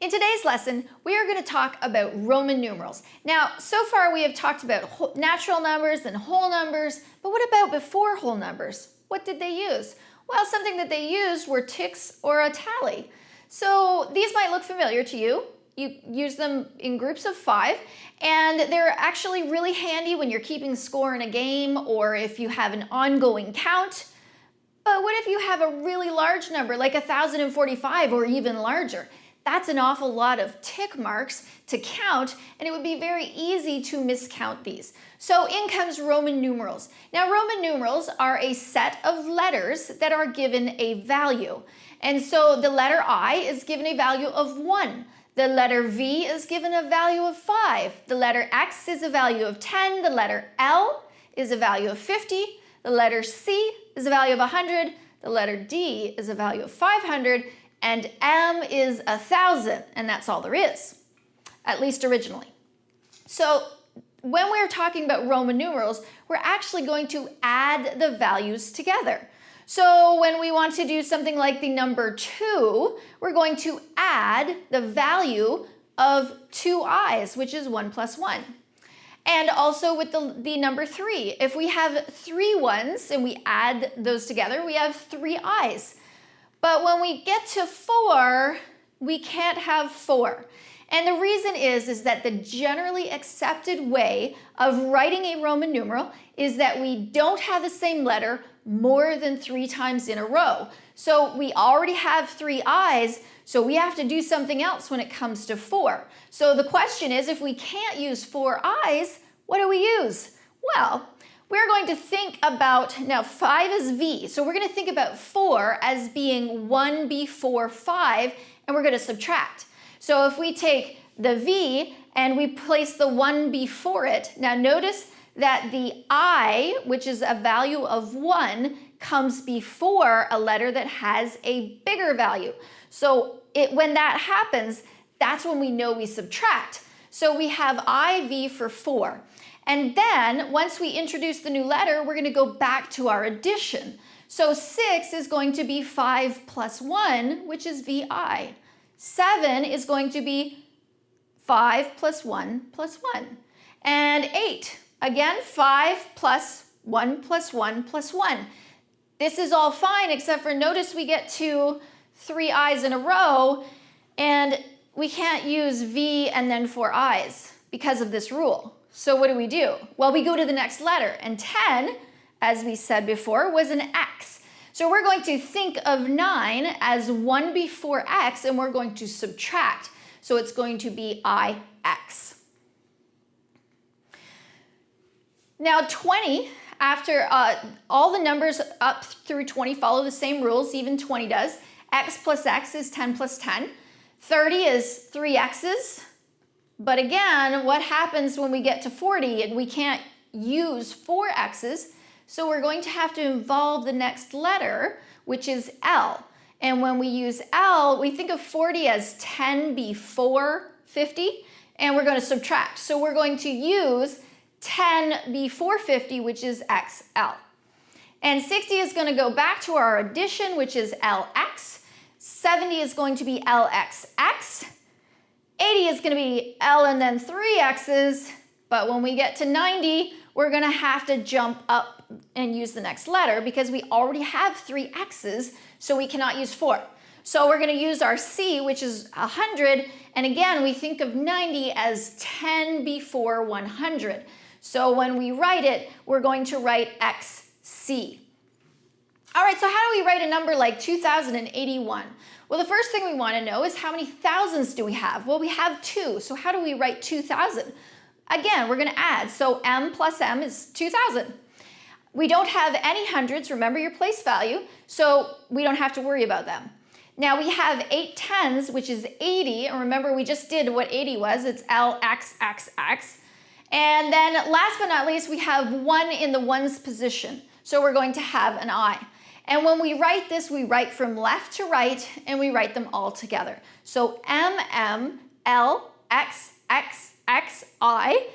In today's lesson, we are going to talk about Roman numerals. Now, so far we have talked about natural numbers and whole numbers, but what about before whole numbers? What did they use? Well, something that they used were ticks or a tally. So these might look familiar to you. You use them in groups of 5, and they're actually really handy when you're keeping score in a game or if you have an ongoing count. But what if you have a really large number, like 1,045 or even larger? That's an awful lot of tick marks to count, and it would be very easy to miscount these. So in comes Roman numerals. Now, Roman numerals are a set of letters that are given a value. And so the letter I is given a value of 1. The letter V is given a value of 5. The letter X is a value of 10. The letter L is a value of 50. The letter C is a value of 100. The letter D is a value of 500. And M is 1,000, and that's all there is, at least originally. So when we're talking about Roman numerals, we're actually going to add the values together. So when we want to do something like the number 2, we're going to add the value of 2 i's, which is 1 plus 1. And also with the number 3, if we have 3 ones and we add those together, we have 3 i's. But when we get to 4, we can't have 4. And the reason is that the generally accepted way of writing a Roman numeral is that we don't have the same letter more than 3 times in a row. So we already have 3 i's, so we have to do something else when it comes to 4. So the question is, if we can't use 4 i's, what do we use? Well, we're going to think about, now 5 is V, so we're going to think about 4 as being 1 before 5, and we're going to subtract. So if we take the V and we place the 1 before it, now notice that the I, which is a value of 1, comes before a letter that has a bigger value. So when that happens, that's when we know we subtract. So we have IV for 4. And then, once we introduce the new letter, we're going to go back to our addition. So 6 is going to be 5 plus 1, which is VI. 7 is going to be 5 plus 1 plus 1. And 8, again, 5 plus 1 plus 1 plus 1. This is all fine, except for notice we get to 3 i's in a row, and we can't use V and then 4 i's because of this rule. So what do? Well, we go to the next letter, and 10, as we said before, was an X. So we're going to think of 9 as 1 before X, and we're going to subtract. So it's going to be IX. Now 20, after all the numbers up through 20 follow the same rules, even 20 does. X plus X is 10 plus 10. 30 is 3 X's. But again, what happens when we get to 40 and we can't use 4 X's? So we're going to have to involve the next letter, which is L. And when we use L, we think of 40 as 10 before 50, and we're going to subtract. So we're going to use 10 before 50, which is XL. And 60 is going to go back to our addition, which is LX. 70 is going to be LXX. 80 is going to be L and then 3 X's, but when we get to 90, we're going to have to jump up and use the next letter because we already have 3 X's, so we cannot use 4. So we're going to use our C, which is 100, and again, we think of 90 as 10 before 100. So when we write it, we're going to write XC. All right, so how do we write a number like 2081? Well, the first thing we want to know is how many thousands do we have? Well, we have 2, so how do we write 2,000? Again, we're going to add, so M plus M is 2,000. We don't have any hundreds, remember your place value, so we don't have to worry about them. Now we have 8 tens, which is 80, and remember we just did what 80 was, it's LXXX. And then last but not least, we have 1 in the ones position, so we're going to have an I. And when we write this, we write from left to right, and we write them all together. So MM, L, X, X, X, I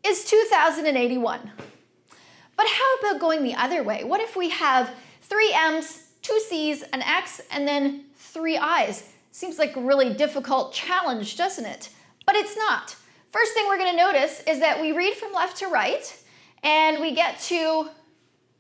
is 2081. But how about going the other way? What if we have 3 M's, 2 C's, an X, and then 3 I's? Seems like a really difficult challenge, doesn't it? But it's not. First thing we're going to notice is that we read from left to right, and we get to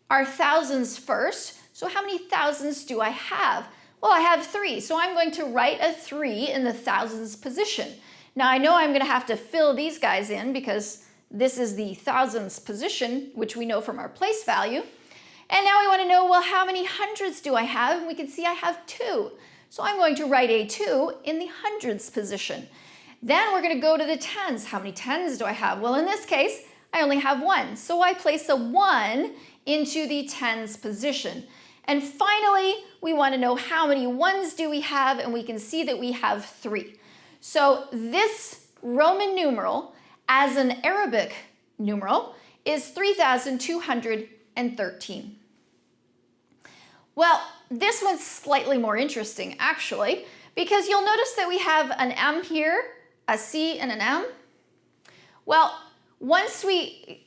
our thousands first. So how many thousands do I have? Well, I have 3, so I'm going to write a 3 in the thousands position. Now I know I'm going to have to fill these guys in because this is the thousands position, which we know from our place value. And now we want to know, well, how many hundreds do I have? And we can see I have 2. So I'm going to write a 2 in the hundreds position. Then we're going to go to the tens. How many tens do I have? Well, in this case, I only have 1. So I place a 1 into the tens position. And finally, we want to know how many ones do we have, and we can see that we have 3. So this Roman numeral as an Arabic numeral is 3,213. Well, this one's slightly more interesting actually, because you'll notice that we have an M here, a C and an M. Well, once we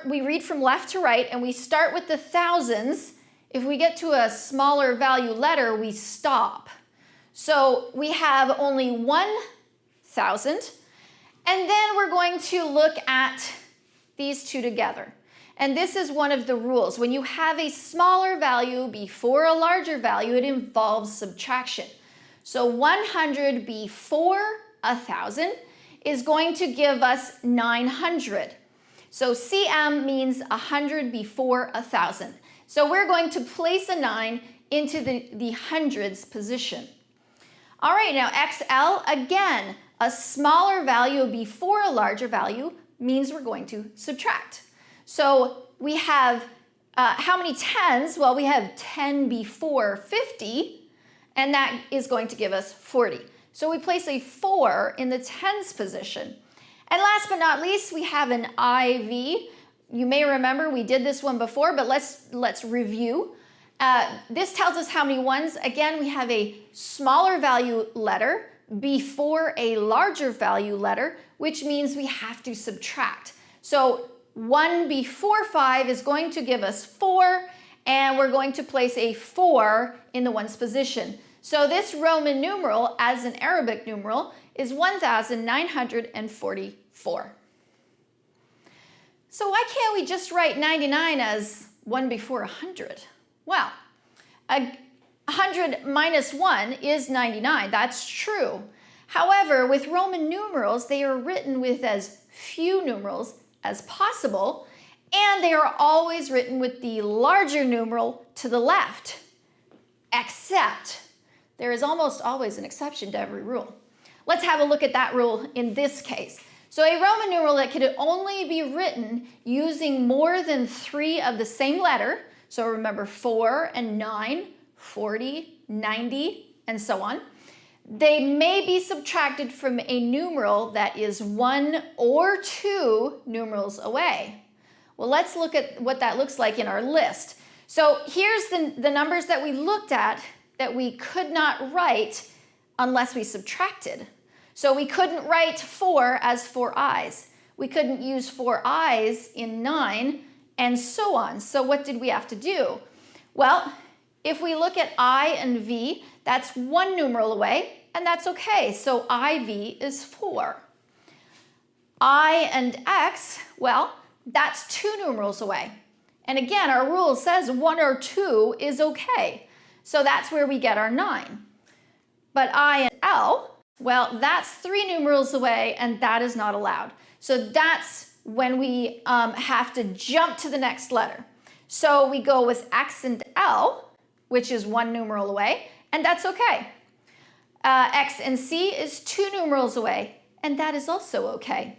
read from left to right and we start with the thousands. If we get to a smaller value letter, we stop. So we have only 1,000, and then we're going to look at these two together. And this is one of the rules. When you have a smaller value before a larger value, it involves subtraction. So 100 before 1,000 is going to give us 900. So CM means 100 before 1,000. So we're going to place a 9 into the hundreds position. All right, now XL, again, a smaller value before a larger value means we're going to subtract. So we have, how many tens? Well, we have 10 before 50, and that is going to give us 40. So we place a 4 in the tens position. And last but not least, we have an IV. You may remember we did this one before, but let's review. This tells us how many ones. Again, we have a smaller value letter before a larger value letter, which means we have to subtract. So 1 before 5 is going to give us 4, and we're going to place a 4 in the ones position. So this Roman numeral, as an Arabic numeral, is 1,944. So why can't we just write 99 as 1 before 100? Well, 100 minus 1 is 99. That's true. However, with Roman numerals, they are written with as few numerals as possible, and they are always written with the larger numeral to the left, except there is almost always an exception to every rule. Let's have a look at that rule in this case. So a Roman numeral that could only be written using more than 3 of the same letter, so remember 4 and 9, 40, 90, and so on, they may be subtracted from a numeral that is 1 or 2 numerals away. Well, let's look at what that looks like in our list. So here's the numbers that we looked at that we could not write unless we subtracted. So we couldn't write 4 as 4 i's. We couldn't use 4 i's in 9, and so on. So what did we have to do? Well, if we look at I and V, that's 1 numeral away, and that's okay. So IV is 4. I and X, well, that's 2 numerals away. And again, our rule says 1 or 2 is okay. So that's where we get our 9. But I and L, well, that's 3 numerals away, and that is not allowed. So that's when we have to jump to the next letter. So we go with X and L, which is 1 numeral away, and that's okay. X and C is 2 numerals away, and that is also okay.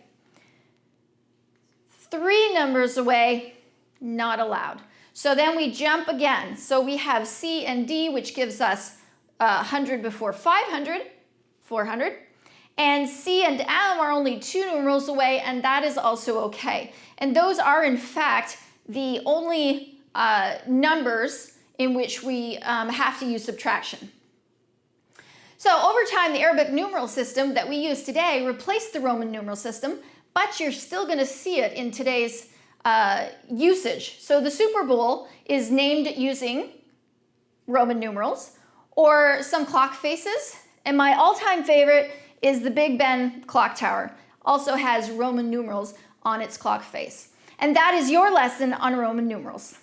3 numbers away, not allowed. So then we jump again. So we have C and D, which gives us 100 before 500, 400. And C and M are only 2 numerals away, and that is also okay. And those are, in fact, the only numbers in which we have to use subtraction. So over time, the Arabic numeral system that we use today replaced the Roman numeral system, but you're still going to see it in today's usage. So the Super Bowl is named using Roman numerals, or some clock faces And my all-time favorite is the Big Ben clock tower. Also has Roman numerals on its clock face. And that is your lesson on Roman numerals.